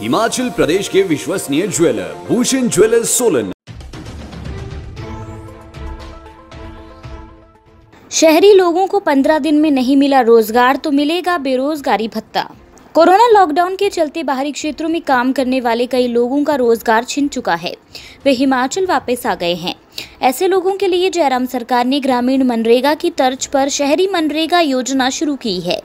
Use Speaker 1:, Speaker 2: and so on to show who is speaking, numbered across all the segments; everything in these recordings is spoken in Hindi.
Speaker 1: हिमाचल प्रदेश के विश्वसनीय ज्वेलर भूषण ज्वेलर्स सोलन।
Speaker 2: शहरी लोगों को 15 दिन में नहीं मिला रोजगार तो मिलेगा बेरोजगारी भत्ता। कोरोना लॉकडाउन के चलते बाहरी क्षेत्रों में काम करने वाले कई लोगों का रोजगार छिन चुका है। वे हिमाचल वापस आ गए हैं। ऐसे लोगों के लिए जयराम सरकार ने ग्रामीण मनरेगा की तर्ज पर शहरी मनरेगा योजना शुरू की है।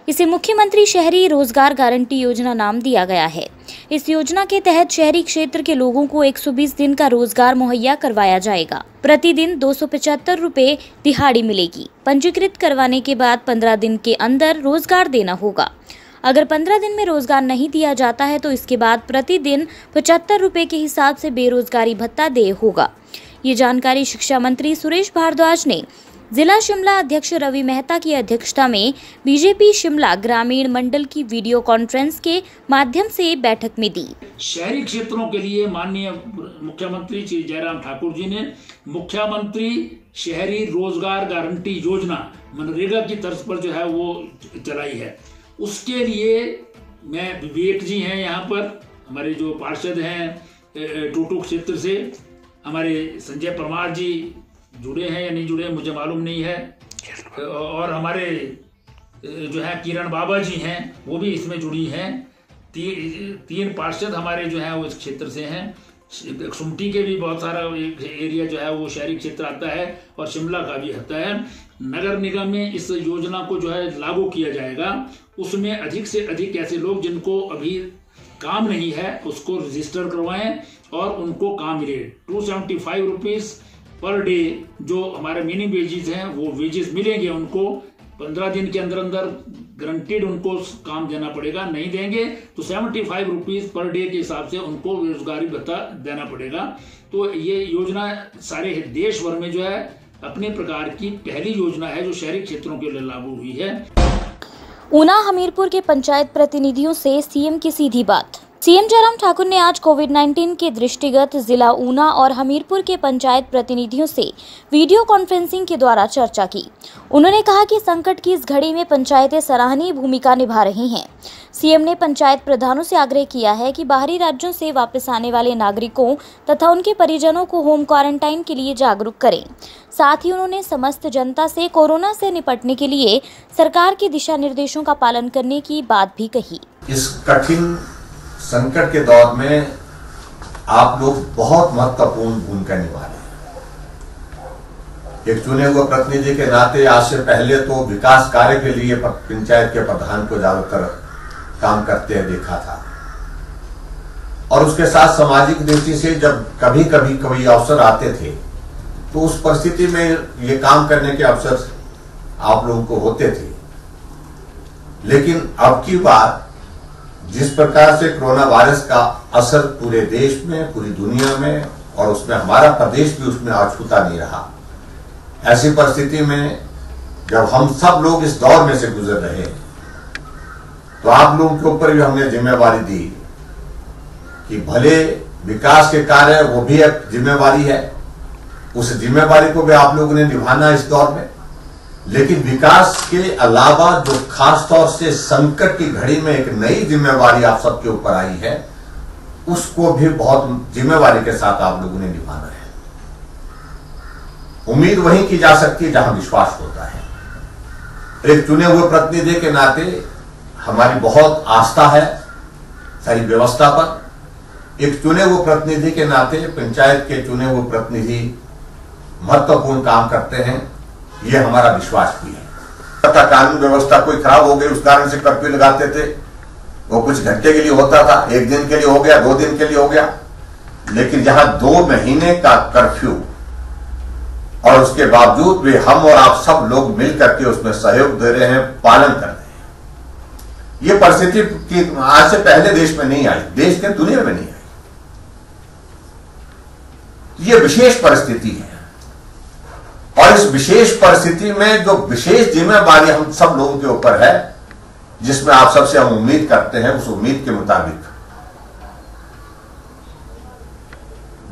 Speaker 2: इसे मुख्यमंत्री शहरी रोजगार गारंटी योजना नाम दिया गया है। इस योजना के तहत शहरी क्षेत्र के लोगों को 120 दिन का रोजगार मुहैया करवाया जाएगा। प्रतिदिन 275 रुपए दिहाड़ी मिलेगी। पंजीकृत करवाने के बाद 15 दिन के अंदर रोजगार देना होगा। अगर 15 दिन में रोजगार नहीं दिया जाता है तो इसके बाद प्रतिदिन 75 रुपए के हिसाब से बेरोजगारी भत्ता देय होगा। ये जानकारी शिक्षा मंत्री सुरेश भारद्वाज ने जिला शिमला अध्यक्ष रवि मेहता की अध्यक्षता में बीजेपी शिमला ग्रामीण मंडल की वीडियो कॉन्फ्रेंस के माध्यम से बैठक में दी।
Speaker 3: शहरी क्षेत्रों के लिए माननीय मुख्यमंत्री श्री जयराम ठाकुर जी ने मुख्यमंत्री शहरी रोजगार गारंटी योजना मनरेगा की तर्ज पर जो है वो चलाई है। उसके लिए मैं विवेक जी हैं, यहाँ पर हमारे जो पार्षद हैं टूटू क्षेत्र से, हमारे संजय परमार जी जुड़े हैं या नहीं जुड़े मुझे मालूम नहीं है, और हमारे जो है किरण बाबा जी हैं वो भी इसमें जुड़ी हैं। तीन पार्षद हमारे जो है वो इस क्षेत्र से हैं। सुमटी के भी बहुत सारा एरिया जो है वो शहरी क्षेत्र आता है और शिमला का भी आता है। नगर निगम में इस योजना को जो है लागू किया जाएगा। उसमें अधिक से अधिक ऐसे लोग जिनको अभी काम नहीं है उसको रजिस्टर करवाएं और उनको काम मिले। 275 रुपीज पर डे जो हमारे मिनिमम वेजेस हैं वो वेजेस मिलेंगे उनको। 15 दिन के अंदर अंदर गारंटीड उनको काम देना पड़ेगा। नहीं देंगे तो 75 रुपीज पर डे के हिसाब से उनको रोजगारी भत्ता देना पड़ेगा। तो ये योजना सारे देश भर में जो है अपने प्रकार की पहली योजना है जो शहरी क्षेत्रों के लिए लागू हुई है।
Speaker 2: ऊना हमीरपुर के पंचायत प्रतिनिधियों से सीएम की सीधी बात। सीएम जयराम ठाकुर ने आज कोविड-19 के दृष्टिगत जिला ऊना और हमीरपुर के पंचायत प्रतिनिधियों से वीडियो कॉन्फ्रेंसिंग के द्वारा चर्चा की। उन्होंने कहा कि संकट की इस घड़ी में पंचायतें सराहनीय भूमिका निभा रही हैं। सीएम ने पंचायत प्रधानों से आग्रह किया है कि बाहरी राज्यों से वापस आने वाले नागरिकों तथा उनके परिजनों को होम क्वारंटाइन के लिए जागरूक करें। साथ ही उन्होंने समस्त जनता से कोरोना से निपटने के लिए सरकार के दिशा निर्देशों का पालन करने की बात भी कही।
Speaker 4: इस कठिन संकट के दौर में आप लोग बहुत महत्वपूर्ण भूमिका निभा रहे हैं। एक चुने हुए प्रतिनिधि के नाते आज से पहले तो विकास कार्य के लिए पंचायत के प्रधान को ज्यादातर काम करते हैं देखा था, और उसके साथ सामाजिक दृष्टि से जब कभी कभी कोई अवसर आते थे तो उस परिस्थिति में ये काम करने के अवसर आप लोगों को होते थे। लेकिन अब की बात जिस प्रकार से कोरोना वायरस का असर पूरे देश में, पूरी दुनिया में, और उसमें हमारा प्रदेश भी उसमें अछूता नहीं रहा, ऐसी परिस्थिति में जब हम सब लोग इस दौर में से गुजर रहे हैं तो आप लोगों के ऊपर भी हमने जिम्मेवारी दी कि भले विकास के कार्य वो भी एक जिम्मेवारी है, उस जिम्मेवारी को भी आप लोगों ने निभाना इस दौर में। लेकिन विकास के अलावा जो खास तौर से संकट की घड़ी में एक नई जिम्मेवारी आप सबके ऊपर आई है, उसको भी बहुत जिम्मेवारी के साथ आप लोगों ने निभाना है। उम्मीद वहीं की जा सकती है जहां विश्वास होता है। एक चुने हुए प्रतिनिधि के नाते हमारी बहुत आस्था है सारी व्यवस्था पर। एक चुने हुए प्रतिनिधि के नाते पंचायत के चुने हुए प्रतिनिधि महत्वपूर्ण काम करते हैं, ये हमारा विश्वास भी है। कानून व्यवस्था कोई खराब हो गई उस कारण से कर्फ्यू लगाते थे, वो कुछ घंटे के लिए होता था, एक दिन के लिए हो गया, 2 दिन के लिए हो गया। लेकिन जहां 2 महीने का कर्फ्यू और उसके बावजूद भी हम और आप सब लोग मिल करके उसमें सहयोग दे रहे हैं, पालन कर रहे हैं। ये परिस्थिति की आज से पहले देश में नहीं आई, देश के दुनिया में नहीं आई। ये विशेष परिस्थिति है और इस विशेष परिस्थिति में जो विशेष जिम्मेवारी हम सब लोगों के ऊपर है, जिसमें आप सबसे हम उम्मीद करते हैं, उस उम्मीद के मुताबिक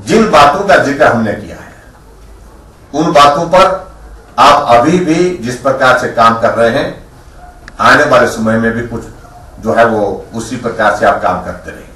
Speaker 4: जिन बातों का जिक्र हमने किया है उन बातों पर आप अभी भी जिस प्रकार से काम कर रहे हैं, आने वाले समय में भी कुछ जो है वो उसी प्रकार से आप काम करते रहें।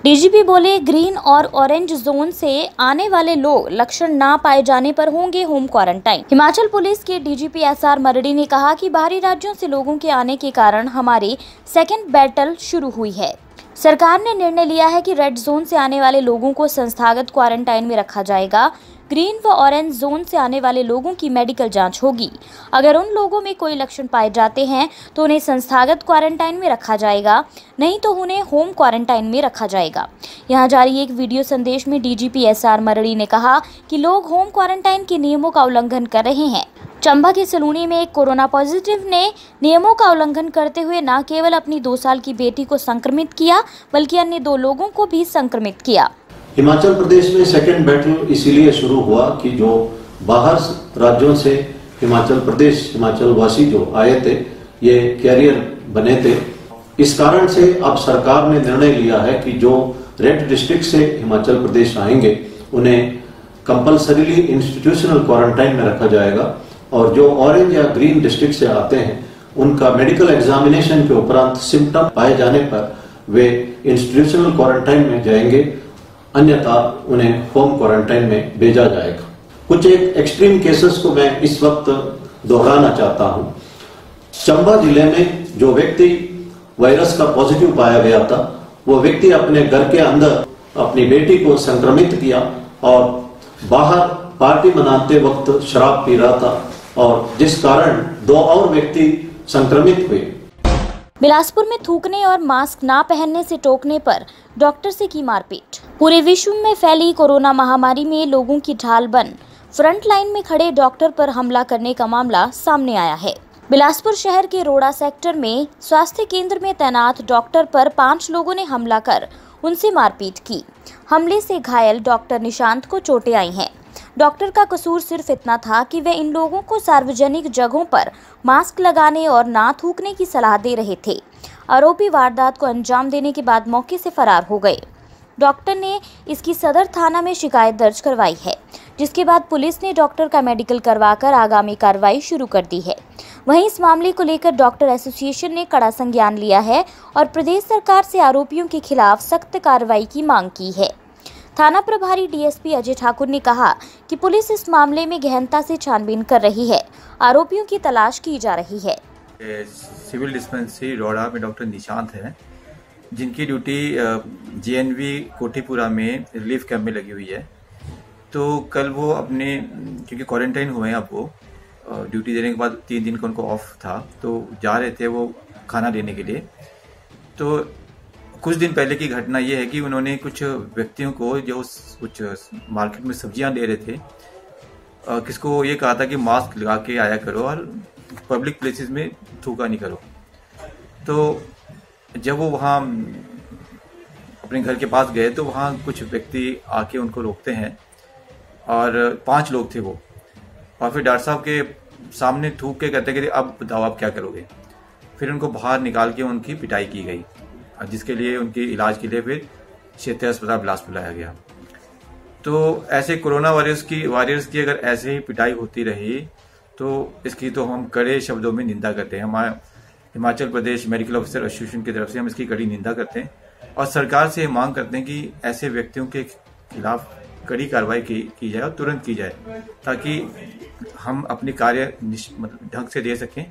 Speaker 2: डीजीपी बोले, ग्रीन और ऑरेंज जोन से आने वाले लोग लक्षण ना पाए जाने पर होंगे होम क्वारंटाइन। हिमाचल पुलिस के डीजीपी एसआर मरड़ी ने कहा कि बाहरी राज्यों से लोगों के आने के कारण हमारी सेकेंड बैटल शुरू हुई है। सरकार ने निर्णय लिया है कि रेड जोन से आने वाले लोगों को संस्थागत क्वारंटाइन में रखा जाएगा। ग्रीन व ऑरेंज जोन से आने वाले लोगों की मेडिकल जांच होगी। अगर उन लोगों में कोई लक्षण पाए जाते हैं तो उन्हें संस्थागत क्वारंटाइन में रखा जाएगा, नहीं तो उन्हें होम क्वारंटाइन में रखा जाएगा। यहां जारी एक वीडियो संदेश में डीजीपी एसआर मरड़ी ने कहा कि लोग होम क्वारंटाइन के नियमों का उल्लंघन कर रहे हैं। चंबा के सलूनी में एक कोरोना पॉजिटिव ने नियमों का उल्लंघन करते हुए न केवल अपनी 2 साल की बेटी को संक्रमित किया बल्कि अन्य 2 लोगों को भी संक्रमित किया।
Speaker 5: हिमाचल प्रदेश में सेकेंड बैटल इसीलिए शुरू हुआ कि जो बाहर राज्यों से हिमाचल वासी जो आए थे, ये कैरियर बने थे। इस कारण से अब सरकार ने निर्णय लिया है कि जो रेड डिस्ट्रिक्ट से हिमाचल प्रदेश आएंगे उन्हें कंपल्सरीली इंस्टीट्यूशनल क्वारंटाइन में रखा जाएगा और जो ऑरेंज या ग्रीन डिस्ट्रिक्ट से आते हैं उनका मेडिकल एग्जामिनेशन के उपरांत सिम्टम पाए जाने पर वे इंस्टीट्यूशनल क्वारंटाइन में जाएंगे, अन्यथा उन्हें होम क्वारंटाइन में भेजा जाएगा। कुछ एक एक्सट्रीम केसेस को मैं इस वक्त दोहराना चाहता हूं। चंबा जिले में जो व्यक्ति वायरस का पॉजिटिव पाया गया था, वो व्यक्ति अपने घर के अंदर अपनी बेटी को संक्रमित किया और बाहर पार्टी मनाते वक्त शराब पी रहा था और जिस कारण 2 और व्यक्ति संक्रमित हुए।
Speaker 2: बिलासपुर में थूकने और मास्क ना पहनने से टोकने पर डॉक्टर से की मारपीट। पूरे विश्व में फैली कोरोना महामारी में लोगों की ढाल बन फ्रंट लाइन में खड़े डॉक्टर पर हमला करने का मामला सामने आया है। बिलासपुर शहर के रोड़ा सेक्टर में स्वास्थ्य केंद्र में तैनात डॉक्टर पर 5 लोगों ने हमला कर उनसे मारपीट की। हमले से घायल डॉक्टर निशांत को चोटें आई हैं। डॉक्टर का कसूर सिर्फ इतना था कि वे इन लोगों को सार्वजनिक जगहों पर मास्क लगाने और ना थूकने की सलाह दे रहे थे। आरोपी वारदात को अंजाम देने के बाद मौके से फरार हो गए। डॉक्टर ने इसकी सदर थाना में शिकायत दर्ज करवाई है, जिसके बाद पुलिस ने डॉक्टर का मेडिकल करवाकर आगामी कार्रवाई शुरू कर दी है। वहीं इस मामले को लेकर डॉक्टर एसोसिएशन ने कड़ा संज्ञान लिया है और प्रदेश सरकार से आरोपियों के खिलाफ सख्त कार्रवाई की मांग की है। थाना प्रभारी डीएसपी अजय ठाकुर ने कहा कि पुलिस इस मामले में गहनता से छानबीन कर रही है, आरोपियों की तलाश की जा रही है।
Speaker 6: सिविल डिस्पेंसरी रोड़ा में डॉक्टर निशांत हैं, जिनकी ड्यूटी जीएनवी कोठीपुरा में रिलीफ कैंप में लगी हुई है। तो कल वो अपने, क्योंकि क्वारंटाइन हुए हैं, अब वो ड्यूटी देने के बाद 3 दिन का उनको ऑफ था, तो जा रहे थे वो खाना लेने के लिए। तो कुछ दिन पहले की घटना ये है कि उन्होंने कुछ व्यक्तियों को जो कुछ मार्केट में सब्जियां ले रहे थे, किसको ये कहा था कि मास्क लगा के आया करो और पब्लिक प्लेसेस में थूका नहीं करो। तो जब वो वहाँ अपने घर के पास गए तो वहाँ कुछ व्यक्ति आके उनको रोकते हैं और 5 लोग थे वो, और फिर डॉक्टर साहब के सामने थूक के कहते कि अब बताओ आप क्या करोगे। फिर उनको बाहर निकाल के उनकी पिटाई की गई, जिसके लिए उनके इलाज के लिए फिर क्षेत्रीय अस्पताल बिलासपुर लाया गया। तो ऐसे कोरोना वायरस की अगर ऐसे ही पिटाई होती रही तो इसकी तो हम कड़े शब्दों में निंदा करते हैं। हमारे Himachal Pradesh medical officer association की तरफ से हम इसकी कड़ी निंदा करते हैं और सरकार से मांग करते हैं कि ऐसे व्यक्तियों के खिलाफ कड़ी कार्रवाई की जाए और तुरंत की जाए, ताकि हम अपनी कार्य ढंग से दे सकें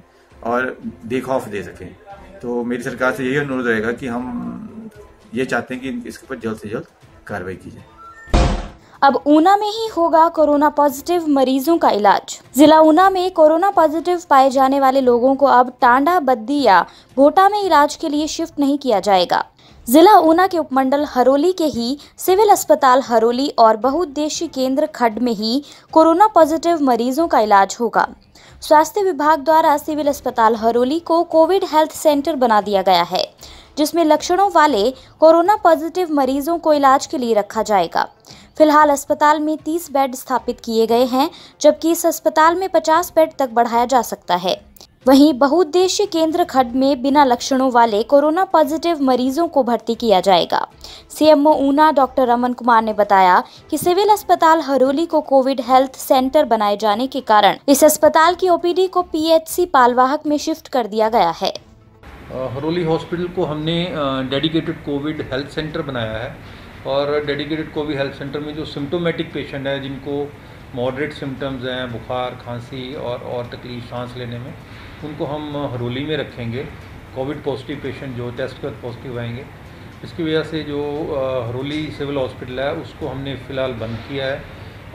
Speaker 6: और बेखौफ दे सकें। तो मेरी सरकार से यही अनुरोध रहेगा कि हम ये चाहते हैं कि इसके ऊपर जल्द से जल्द कार्रवाई की जाए।
Speaker 2: अब ऊना में ही होगा कोरोना पॉजिटिव मरीजों का इलाज। जिला ऊना में कोरोना पॉजिटिव पाए जाने वाले लोगों को अब टांडा, बद्दी या भोटा में इलाज के लिए शिफ्ट नहीं किया जाएगा। जिला ऊना के उपमंडल हरोली के ही सिविल अस्पताल हरोली और बहुउद्देशीय केंद्र खड्ड में ही कोरोना पॉजिटिव मरीजों का इलाज होगा। स्वास्थ्य विभाग द्वारा सिविल अस्पताल हरोली को कोविड हेल्थ सेंटर बना दिया गया है, जिसमें लक्षणों वाले कोरोना पॉजिटिव मरीजों को इलाज के लिए रखा जाएगा। फिलहाल अस्पताल में 30 बेड स्थापित किए गए हैं, जबकि इस अस्पताल में 50 बेड तक बढ़ाया जा सकता है। वहीं बहुउद्देशीय केंद्र खड्ड में बिना लक्षणों वाले कोरोना पॉजिटिव मरीजों को भर्ती किया जाएगा। सीएमओ ऊना डॉक्टर रमन कुमार ने बताया कि सिविल अस्पताल हरोली को कोविड हेल्थ सेंटर बनाए जाने के कारण इस अस्पताल की ओपीडी को पीएचसी पालवाहक में शिफ्ट कर दिया गया है।
Speaker 7: हरोली हॉस्पिटल को हमने डेडिकेटेड कोविड हेल्थ सेंटर बनाया है और डेडिकेटेड कोविड हेल्थ सेंटर में जो सिम्टोमेटिक पेशेंट हैं जिनको मॉडरेट सिम्टम्स हैं, बुखार, खांसी और तकलीफ सांस लेने में, उनको हम हरोली में रखेंगे। कोविड पॉजिटिव पेशेंट जो टेस्ट कर पॉजिटिव आएंगे, इसकी वजह से जो हरोली सिविल हॉस्पिटल है उसको हमने फ़िलहाल बंद किया है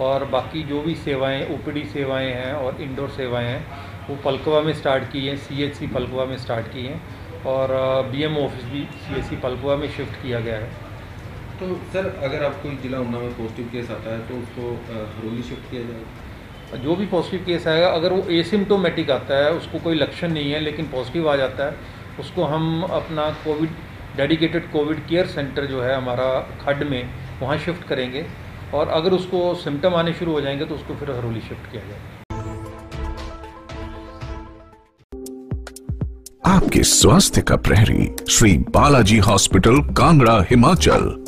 Speaker 7: और बाकी जो भी सेवाएं, ओपीडी सेवाएं हैं और इंडोर सेवाएं हैं वो पलकवा में स्टार्ट की हैं, सीएचसी पलकवा में स्टार्ट की हैं और बीएमओ ऑफिस भी सीएचसी पलकवा में शिफ्ट किया गया है।
Speaker 8: तो सर, अगर आपको जिला उन्नाव में पॉजिटिव केस आता है तो उसको हरोली शिफ्ट किया जाएगा?
Speaker 7: जो भी पॉजिटिव केस आएगा, अगर वो एसिम्टोमेटिक आता है, उसको कोई लक्षण नहीं है लेकिन पॉजिटिव आ जाता है, उसको हम अपना Covid dedicated Covid care centre जो है हमारा खड में, वहाँ शिफ्ट करेंगे और अगर उसको सिम्टम आने शुरू हो जाएंगे तो उसको फिर हरोली शिफ्ट किया जाएगा।
Speaker 9: आपके स्वास्थ्य का प्रहरी श्री बालाजी हॉस्पिटल, कांगड़ा, हिमाचल।